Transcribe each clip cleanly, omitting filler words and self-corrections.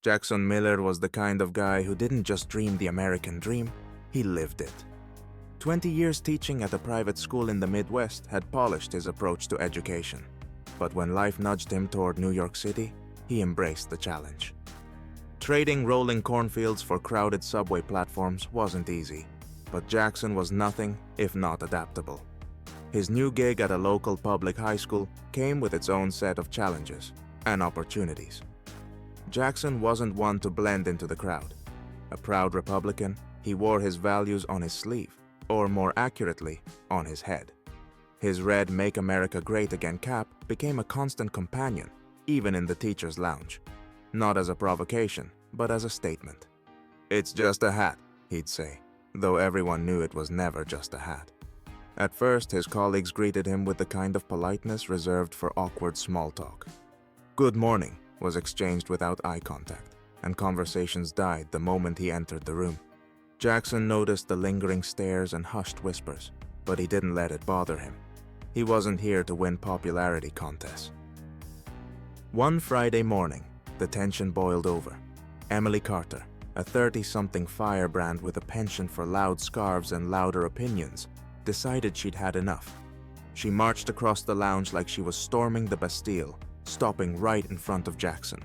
Jackson Miller was the kind of guy who didn't just dream the American dream, he lived it. 20 years teaching at a private school in the Midwest had polished his approach to education. But when life nudged him toward New York City, he embraced the challenge. Trading rolling cornfields for crowded subway platforms wasn't easy, but Jackson was nothing if not adaptable. His new gig at a local public high school came with its own set of challenges and opportunities. Jackson wasn't one to blend into the crowd. A proud Republican, he wore his values on his sleeve, or more accurately, on his head. His red Make America Great Again cap became a constant companion, even in the teacher's lounge. Not as a provocation, but as a statement. "It's just a hat," he'd say, though everyone knew it was never just a hat. At first, his colleagues greeted him with the kind of politeness reserved for awkward small talk. "Good morning" was exchanged without eye contact, and conversations died the moment he entered the room. Jackson noticed the lingering stares and hushed whispers, but he didn't let it bother him. He wasn't here to win popularity contests. One Friday morning, the tension boiled over. Emily Carter, a 30-something firebrand with a penchant for loud scarves and louder opinions, decided she'd had enough. She marched across the lounge like she was storming the Bastille, stopping right in front of Jackson.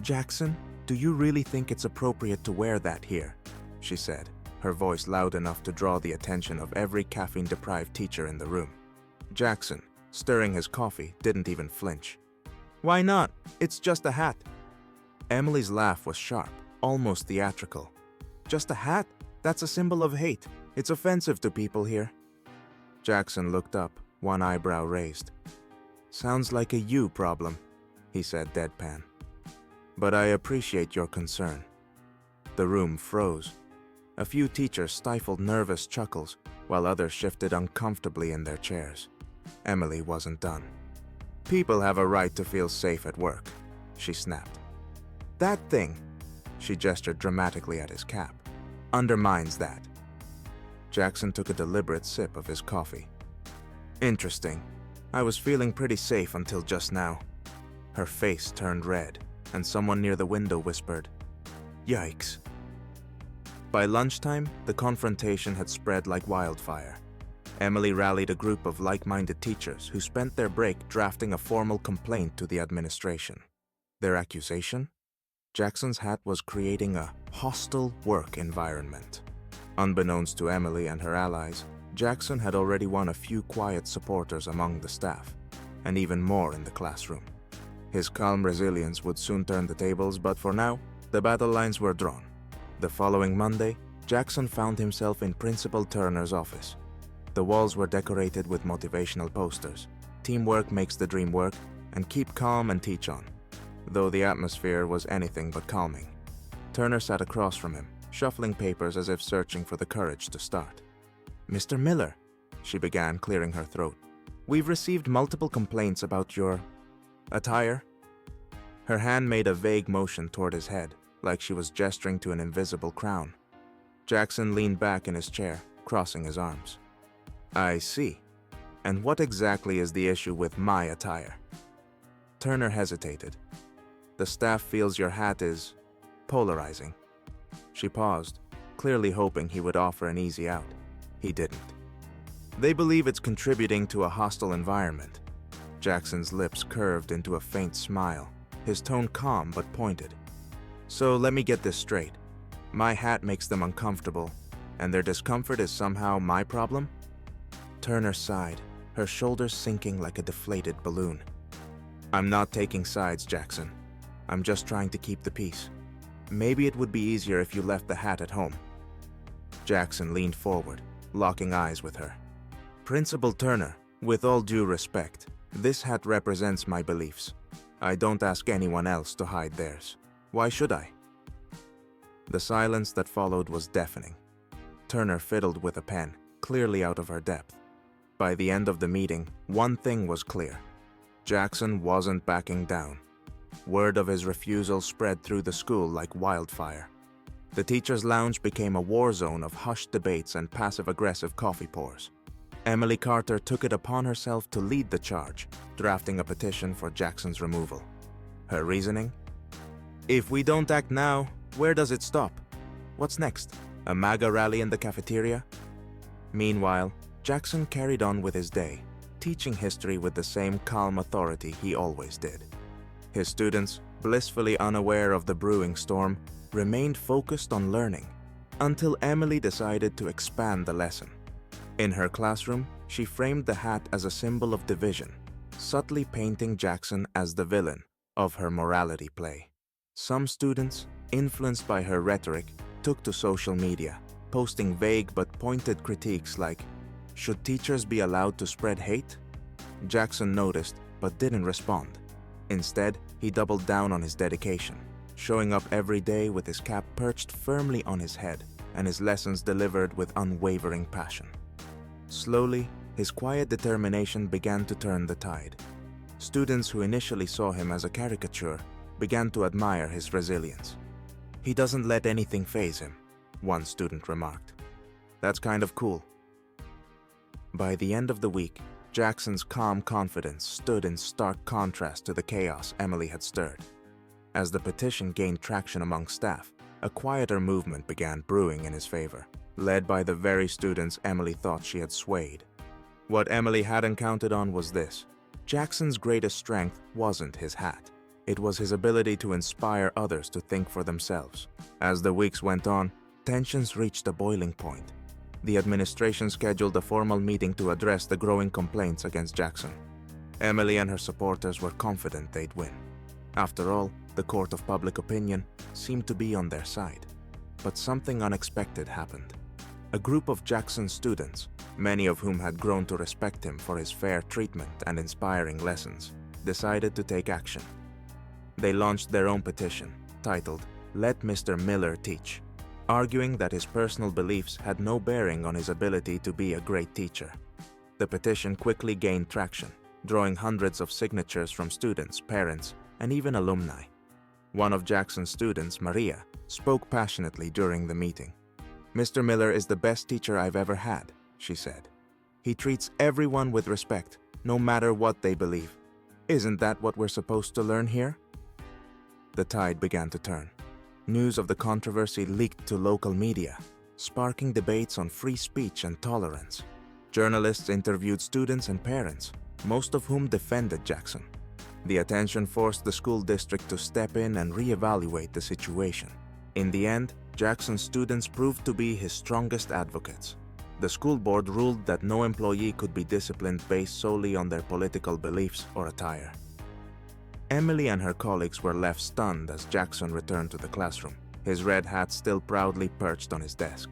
"Jackson, do you really think it's appropriate to wear that here?" she said, her voice loud enough to draw the attention of every caffeine-deprived teacher in the room. Jackson, stirring his coffee, didn't even flinch. "Why not? It's just a hat." Emily's laugh was sharp, almost theatrical. "Just a hat? That's a symbol of hate. It's offensive to people here." Jackson looked up, one eyebrow raised. "Sounds like a you problem," he said deadpan. "But I appreciate your concern." The room froze. A few teachers stifled nervous chuckles, while others shifted uncomfortably in their chairs. Emily wasn't done. "People have a right to feel safe at work," she snapped. "That thing," she gestured dramatically at his cap, "undermines that." Jackson took a deliberate sip of his coffee. "Interesting. I was feeling pretty safe until just now." Her face turned red, and someone near the window whispered, "Yikes." By lunchtime, the confrontation had spread like wildfire. Emily rallied a group of like-minded teachers who spent their break drafting a formal complaint to the administration. Their accusation? Jackson's hat was creating a hostile work environment. Unbeknownst to Emily and her allies, Jackson had already won a few quiet supporters among the staff, and even more in the classroom. His calm resilience would soon turn the tables, but for now, the battle lines were drawn. The following Monday, Jackson found himself in Principal Turner's office. The walls were decorated with motivational posters. "Teamwork makes the dream work," and "Keep calm and teach on," though the atmosphere was anything but calming. Turner sat across from him, shuffling papers as if searching for the courage to start. "Mr. Miller," she began, clearing her throat, "we've received multiple complaints about your attire." Her hand made a vague motion toward his head, like she was gesturing to an invisible crown. Jackson leaned back in his chair, crossing his arms. "I see. And what exactly is the issue with my attire?" Turner hesitated. "The staff feels your hat is polarizing." She paused, clearly hoping he would offer an easy out. He didn't. "They believe it's contributing to a hostile environment." Jackson's lips curved into a faint smile, his tone calm but pointed. "So let me get this straight. My hat makes them uncomfortable, and their discomfort is somehow my problem?" Turner sighed, her shoulders sinking like a deflated balloon. "I'm not taking sides, Jackson. I'm just trying to keep the peace. Maybe it would be easier if you left the hat at home." Jackson leaned forward, locking eyes with her. "Principal Turner, with all due respect, this hat represents my beliefs. I don't ask anyone else to hide theirs. Why should I?" The silence that followed was deafening. Turner fiddled with a pen, clearly out of her depth. By the end of the meeting, one thing was clear. Jackson wasn't backing down. Word of his refusal spread through the school like wildfire. The teacher's lounge became a war zone of hushed debates and passive-aggressive coffee pours. Emily Carter took it upon herself to lead the charge, drafting a petition for Jackson's removal. Her reasoning? If we don't act now, where does it stop? What's next? A MAGA rally in the cafeteria? Meanwhile, Jackson carried on with his day, teaching history with the same calm authority he always did. His students, blissfully unaware of the brewing storm, remained focused on learning, until Emily decided to expand the lesson. In her classroom, she framed the hat as a symbol of division, subtly painting Jackson as the villain of her morality play. Some students, influenced by her rhetoric, took to social media, posting vague but pointed critiques like, "Should teachers be allowed to spread hate?" Jackson noticed but didn't respond. Instead, he doubled down on his dedication, showing up every day with his cap perched firmly on his head and his lessons delivered with unwavering passion. Slowly, his quiet determination began to turn the tide. Students who initially saw him as a caricature began to admire his resilience. "He doesn't let anything faze him," one student remarked. "That's kind of cool." By the end of the week, Jackson's calm confidence stood in stark contrast to the chaos Emily had stirred. As the petition gained traction among staff, a quieter movement began brewing in his favor, led by the very students Emily thought she had swayed. What Emily hadn't counted on was this: Jackson's greatest strength wasn't his hat. It was his ability to inspire others to think for themselves. As the weeks went on, tensions reached a boiling point. The administration scheduled a formal meeting to address the growing complaints against Jackson. Emily and her supporters were confident they'd win. After all, the court of public opinion seemed to be on their side. But something unexpected happened. A group of Jackson's students, many of whom had grown to respect him for his fair treatment and inspiring lessons, decided to take action. They launched their own petition, titled, "Let Mr. Miller Teach," arguing that his personal beliefs had no bearing on his ability to be a great teacher. The petition quickly gained traction, drawing hundreds of signatures from students, parents, and even alumni. One of Jackson's students, Maria, spoke passionately during the meeting. "Mr. Miller is the best teacher I've ever had," she said. "He treats everyone with respect, no matter what they believe. Isn't that what we're supposed to learn here?" The tide began to turn. News of the controversy leaked to local media, sparking debates on free speech and tolerance. Journalists interviewed students and parents, most of whom defended Jackson. The attention forced the school district to step in and reevaluate the situation. In the end, Jackson's students proved to be his strongest advocates. The school board ruled that no employee could be disciplined based solely on their political beliefs or attire. Emily and her colleagues were left stunned as Jackson returned to the classroom, his red hat still proudly perched on his desk.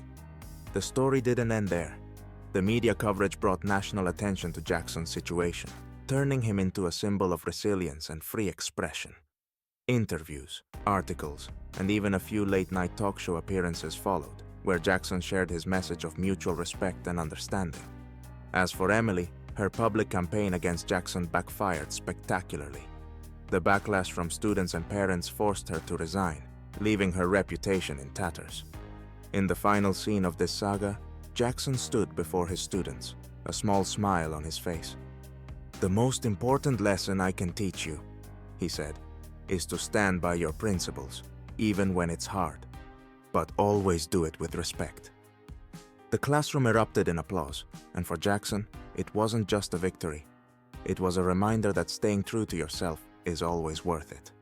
The story didn't end there. The media coverage brought national attention to Jackson's situation, turning him into a symbol of resilience and free expression. Interviews, articles, and even a few late-night talk show appearances followed, where Jackson shared his message of mutual respect and understanding. As for Emily, her public campaign against Jackson backfired spectacularly. The backlash from students and parents forced her to resign, leaving her reputation in tatters. In the final scene of this saga, Jackson stood before his students, a small smile on his face. "The most important lesson I can teach you," he said, "is to stand by your principles, even when it's hard. But always do it with respect." The classroom erupted in applause, and for Jackson, it wasn't just a victory. It was a reminder that staying true to yourself is always worth it.